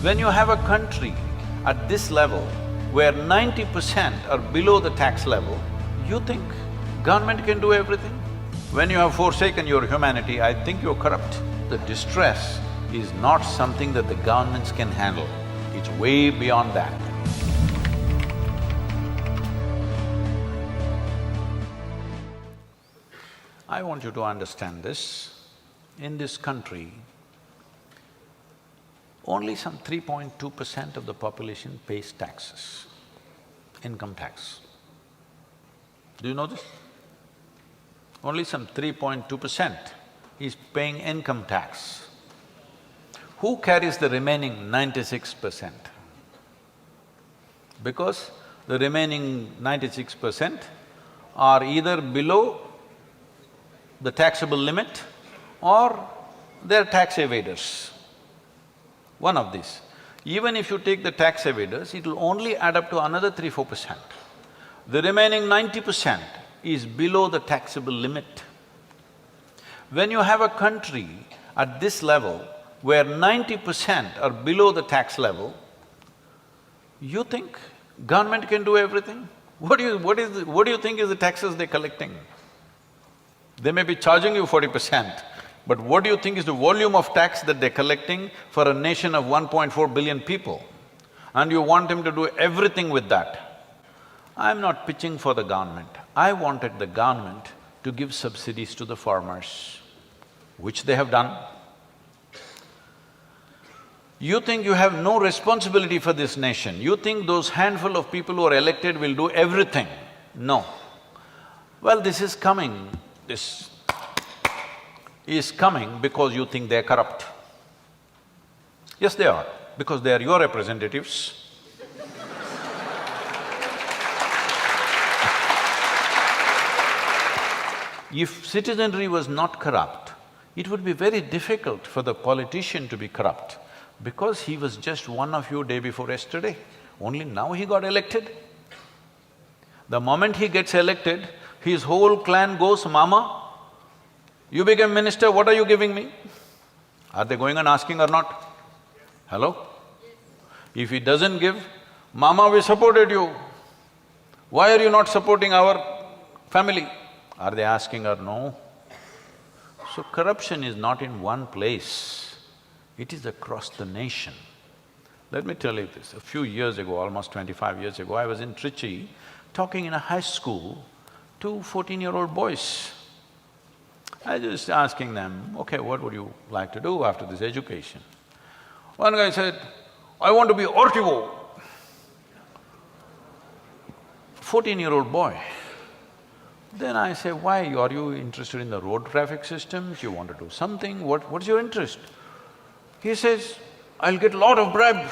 When you have a country at this level where 90% are below the tax level, you think government can do everything? When you have forsaken your humanity, I think you're corrupt. The distress is not something that the governments can handle, it's way beyond that. I want you to understand this. In this country, only some 3.2% of the population pays taxes, income tax. Do you know this? Only some 3.2% is paying income tax. Who carries the remaining 96%? Because the remaining 96% are either below the taxable limit or they're tax evaders. One of these. Even if you take the tax evaders, it'll only add up to another 3–4%. The remaining 90% is below the taxable limit. When you have a country at this level where 90% are below the tax level, you think government can do everything? What do you think is the taxes they're collecting? They may be charging you 40%, but what do you think is the volume of tax that they're collecting for a nation of 1.4 billion people? And you want them to do everything with that. I'm not pitching for the government. I wanted the government to give subsidies to the farmers, which they have done. You think you have no responsibility for this nation, you think those handful of people who are elected will do everything. No. Well, this is coming because you think they're corrupt. Yes, they are, because they are your representatives. If citizenry was not corrupt, it would be very difficult for the politician to be corrupt, because he was just one of you day before yesterday, only now he got elected. The moment he gets elected, his whole clan goes, "Mama, you became minister, what are you giving me?" Are they going and asking or not? Hello? If he doesn't give, "Mama, we supported you, why are you not supporting our family?" Are they asking or no? So corruption is not in one place, it is across the nation. Let me tell you this, a few years ago, almost 25 years ago, I was in Trichy talking in a high school to 14-year-old boys. I was just asking them, okay, what would you like to do after this education? One guy said, "I want to be RTO." 14-year-old boy. Then I say, why? Are you interested in the road traffic systems? You want to do something? What's your interest? He says, "I'll get a lot of bribe."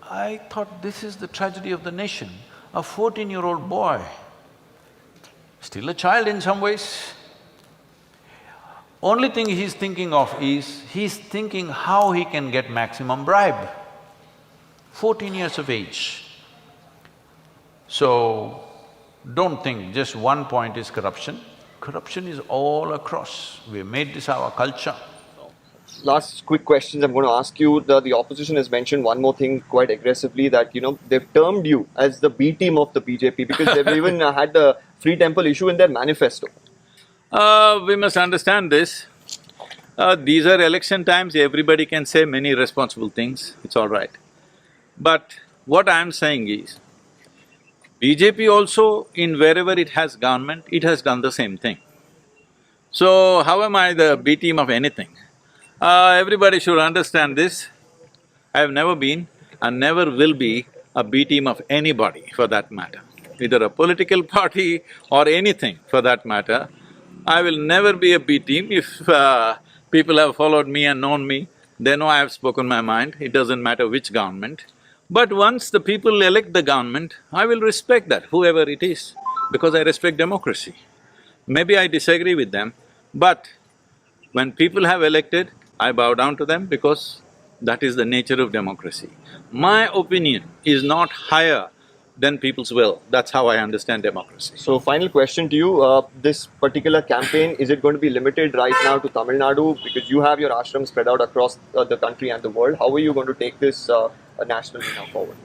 I thought this is the tragedy of the nation. A 14-year-old boy, still a child in some ways, only thing he's thinking of is, he's thinking how he can get maximum bribe. 14 years of age. So, don't think just one point is corruption. Corruption is all across. We have made this our culture. Last quick questions I'm going to ask you. The opposition has mentioned one more thing quite aggressively, that they've termed you as the B team of the BJP because they've even had the free temple issue in their manifesto. We must understand this. These are election times, everybody can say many responsible things, it's all right. But what I'm saying is, BJP also, in wherever it has government, it has done the same thing. So, how am I the B team of anything? Everybody should understand this. I have never been and never will be a B team of anybody for that matter. Either a political party or anything for that matter. I will never be a B team. If people have followed me and known me, they know I have spoken my mind, it doesn't matter which government. But once the people elect the government, I will respect that, whoever it is, because I respect democracy. Maybe I disagree with them, but when people have elected, I bow down to them because that is the nature of democracy. My opinion is not higher then people's will. That's how I understand democracy. So, final question to you: this particular campaign, is it going to be limited right now to Tamil Nadu because you have your ashram spread out across the country and the world? How are you going to take this nationally now forward?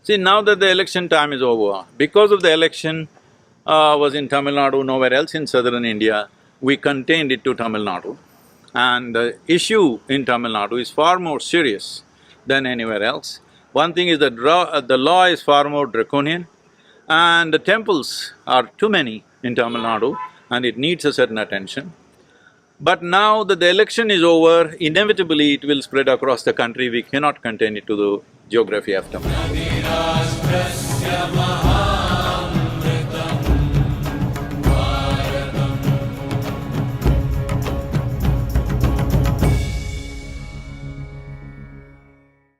See, now that the election time is over, because of the election was in Tamil Nadu, nowhere else in southern India, we contained it to Tamil Nadu. And the issue in Tamil Nadu is far more serious than anywhere else. One thing is that the law is far more draconian, and the temples are too many in Tamil Nadu, and it needs a certain attention. But now that the election is over, inevitably it will spread across the country. We cannot contain it to the geography of Tamil Nadu.